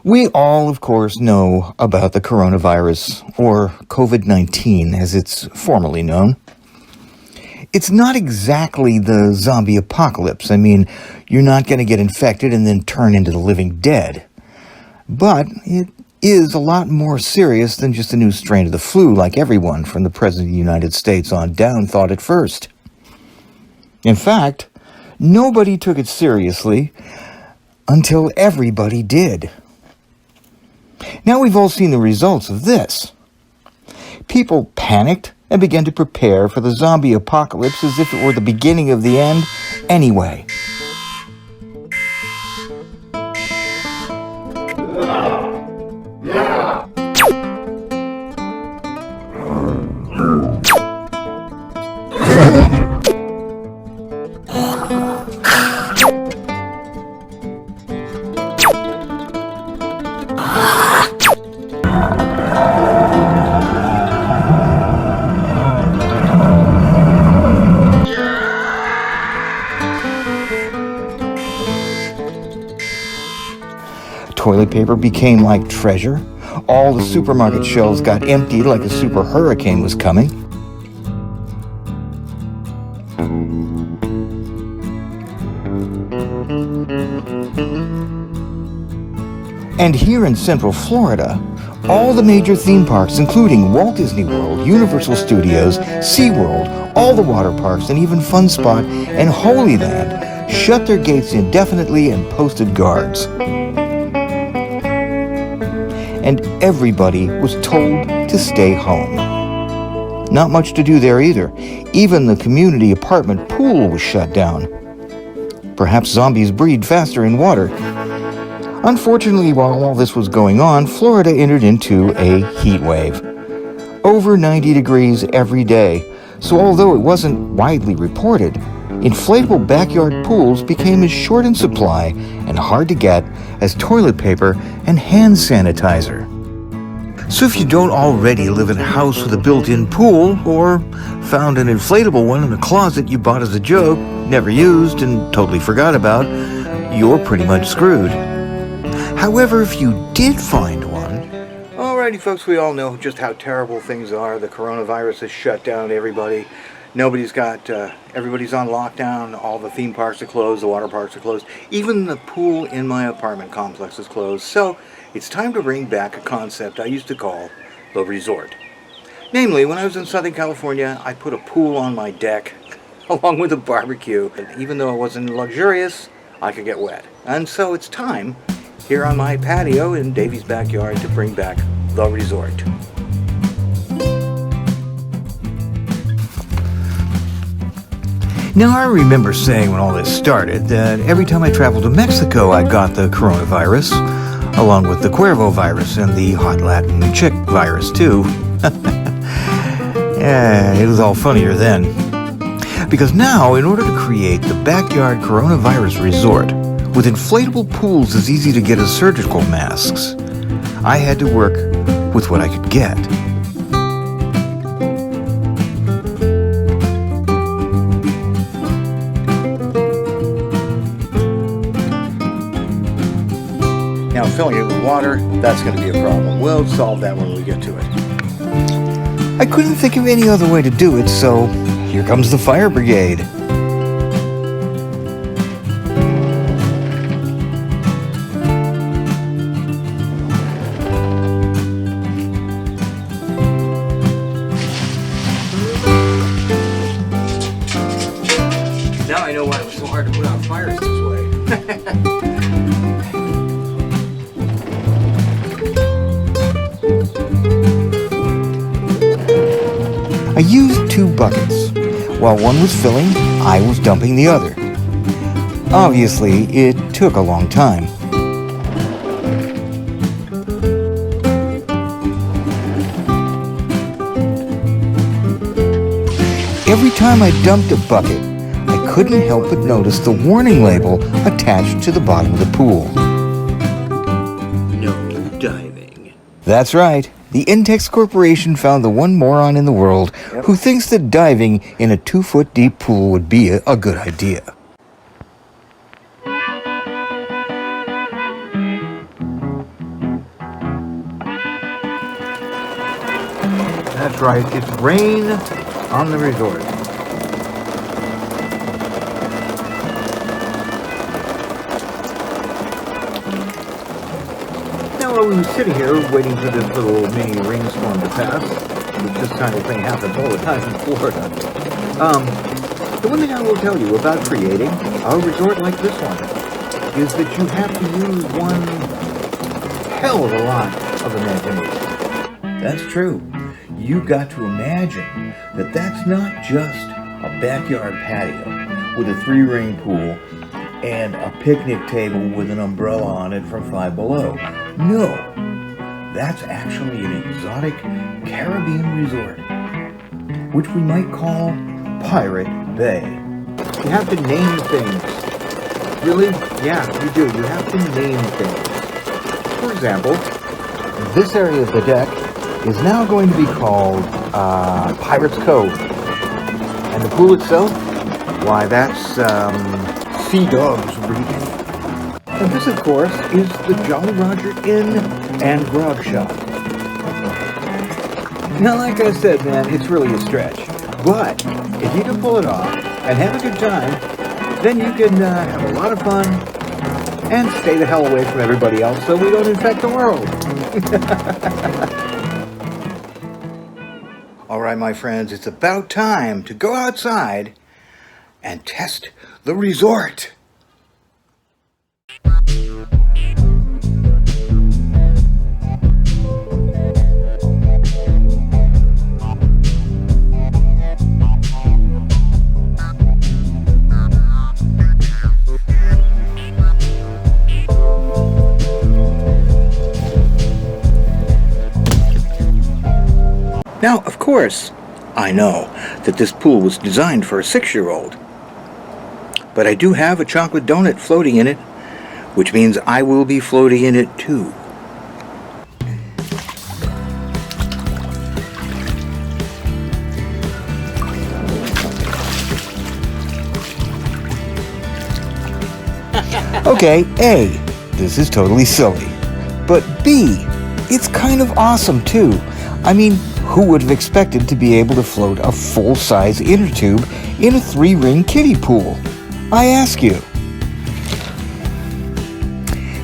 We all, of course, know about the coronavirus, or COVID-19 as it's formally known. It's not exactly the zombie apocalypse. I mean, you're not going to get infected and then turn into the living dead. But it is a lot more serious than just a new strain of the flu, like everyone from the President of the United States on down thought at first. In fact, nobody took it seriously until everybody did. Now we've all seen the results of this. People panicked and began to prepare for the zombie apocalypse as if it were the beginning of the end anyway. Toilet paper became like treasure. All the supermarket shelves got emptied like a super hurricane was coming. And here in Central Florida, all the major theme parks, including Walt Disney World, Universal Studios, SeaWorld, all the water parks, and even Fun Spot and Holy Land, shut their gates indefinitely and posted guards. And everybody was told to stay home. Not much to do there either. Even the community apartment pool was shut down. Perhaps zombies breed faster in water. Unfortunately, while all this was going on, Florida entered into a heat wave. Over 90 degrees every day. So although it wasn't widely reported, inflatable backyard pools became as short in supply and hard to get as toilet paper and hand sanitizer. So if you don't already live in a house with a built-in pool, or found an inflatable one in a closet you bought as a joke, never used, and totally forgot about, you're pretty much screwed. However, if you did find one... Alrighty folks, we all know just how terrible things are. The coronavirus has shut down everybody. Everybody's on lockdown, all the theme parks are closed, the water parks are closed, even the pool in my apartment complex is closed. So it's time to bring back a concept I used to call the resort. Namely, when I was in Southern California, I put a pool on my deck along with a barbecue. And even though it wasn't luxurious, I could get wet. And so it's time here on my patio in Davy's backyard to bring back the resort. Now, I remember saying when all this started that every time I traveled to Mexico, I got the coronavirus, along with the Cuervo virus and the hot Latin chick virus, too. Yeah, it was all funnier then. Because now, in order to create the backyard coronavirus resort, with inflatable pools as easy to get as surgical masks, I had to work with what I could get. Now, filling it with water, that's going to be a problem. We'll solve that when we get to it. I couldn't think of any other way to do it, so here comes the fire brigade. Now I know why it was so hard to put out fires this way. I used 2 buckets. While one was filling, I was dumping the other. Obviously, it took a long time. Every time I dumped a bucket, I couldn't help but notice the warning label attached to the bottom of the pool. No diving. That's right. The Intex Corporation found the one moron in the world who thinks that diving in a 2-foot deep pool would be a good idea. That's right, it's rain on the resort. Now, while we were sitting here waiting for this little mini rainstorm to pass, which this kind of thing happens all the time in Florida, the one thing I will tell you about creating a resort like this one is that you have to use one hell of a lot of imagination. That's true. You got to imagine that that's not just a backyard patio with a 3-ring pool and a picnic table with an umbrella on it from Five Below. No, that's actually an exotic Caribbean resort, which we might call Pirate Bay. You have to name things. Really? Yeah, you do. You have to name things. For example, this area of the deck is now going to be called Pirate's Cove. And the pool itself? Why, that's sea dogs breathing. And this, of course, is the Jolly Roger Inn and Grog Shop. Now, like I said, man, it's really a stretch. But if you can pull it off and have a good time, then you can have a lot of fun and stay the hell away from everybody else so we don't infect the world. All right, my friends, it's about time to go outside and test the resort. Now, of course, I know that this pool was designed for a 6-year-old. But I do have a chocolate donut floating in it, which means I will be floating in it too. Okay, A, this is totally silly. But B, it's kind of awesome too. I mean, who would have expected to be able to float a full-size inner tube in a 3-ring kiddie pool? I ask you.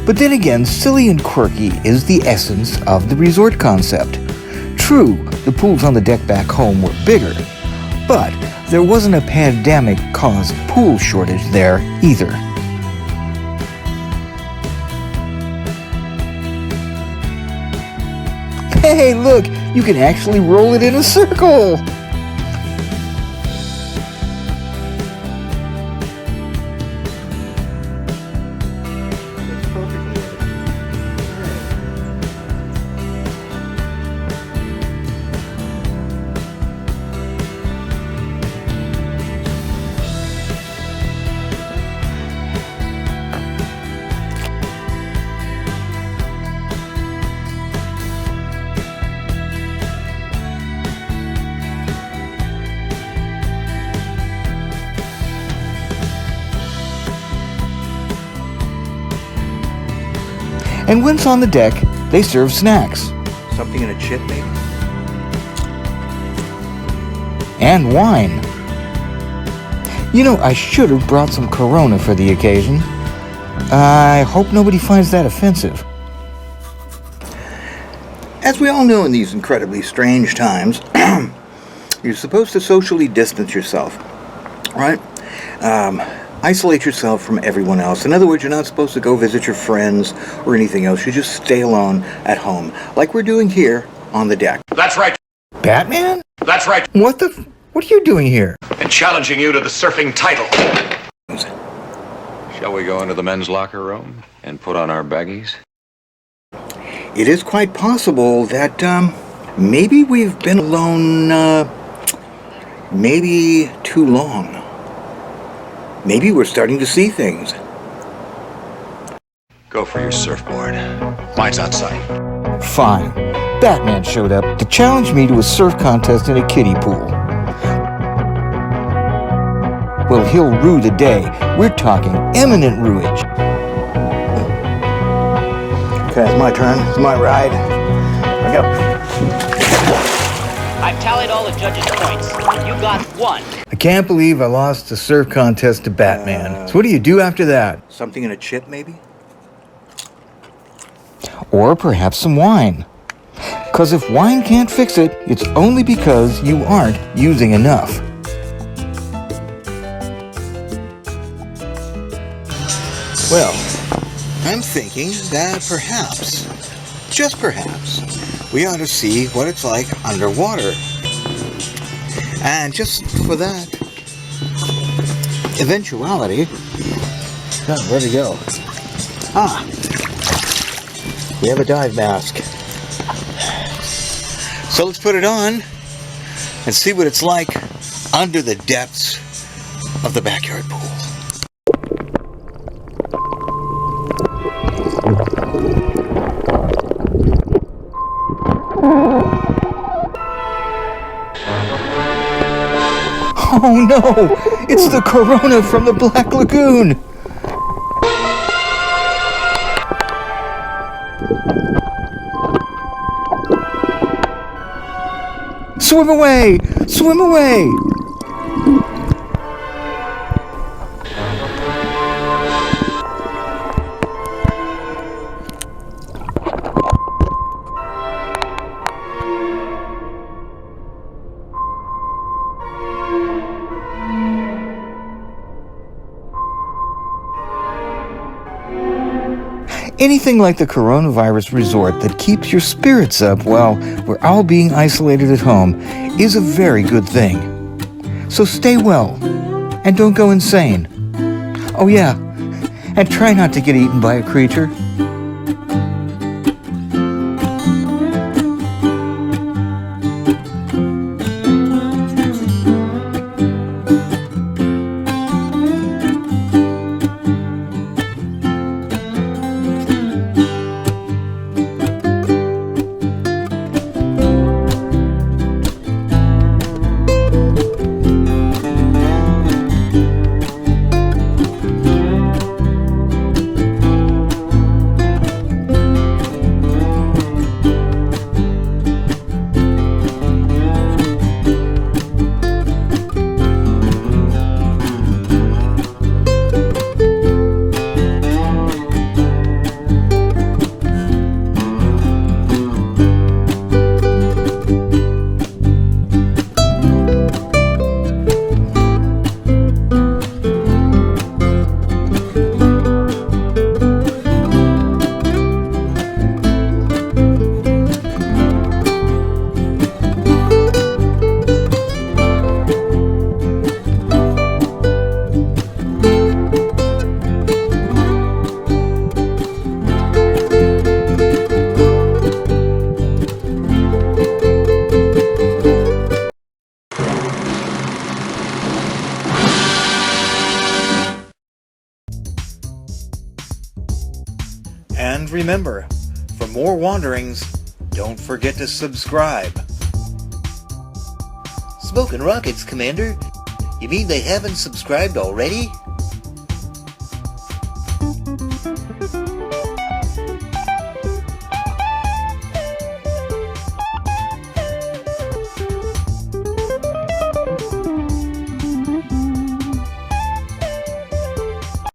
But then again, silly and quirky is the essence of the resort concept. True, the pools on the deck back home were bigger, but there wasn't a pandemic-caused pool shortage there either. Hey, look, you can actually roll it in a circle. And once on the deck, they serve snacks. Something in a chip, maybe? And wine. You know, I should have brought some Corona for the occasion. I hope nobody finds that offensive. As we all know in these incredibly strange times, you're supposed to socially distance yourself, right? Isolate yourself from everyone else. In other words, you're not supposed to go visit your friends or anything else. You just stay alone at home, like we're doing here on the deck. That's right. Batman? That's right. What are you doing here? And challenging you to the surfing title. Shall we go into the men's locker room and put on our baggies? It is quite possible that, maybe we've been alone, maybe too long. Maybe we're starting to see things. Go for your surfboard. Mine's outside. Fine. Batman showed up to challenge me to a surf contest in a kiddie pool. Well, he'll rue the day. We're talking eminent ruage. Okay, it's my turn. It's my ride. I I've tallied all the judges' points. You got 1. I can't believe I lost the surf contest to Batman. So what do you do after that? Something in a chip, maybe? Or perhaps some wine. Because if wine can't fix it, it's only because you aren't using enough. Well, I'm thinking that perhaps, just perhaps, we ought to see what it's like underwater. And just for that eventuality, oh, where'd it go? Ah, we have a dive mask. So let's put it on and see what it's like under the depths of the backyard pool. Oh no! It's the Corona from the Black Lagoon! Swim away! Swim away! Anything like the coronavirus resort that keeps your spirits up while we're all being isolated at home is a very good thing. So stay well and don't go insane. Oh yeah, and try not to get eaten by a creature. And remember, for more wanderings, don't forget to subscribe. Smoking rockets, Commander. You mean they haven't subscribed already?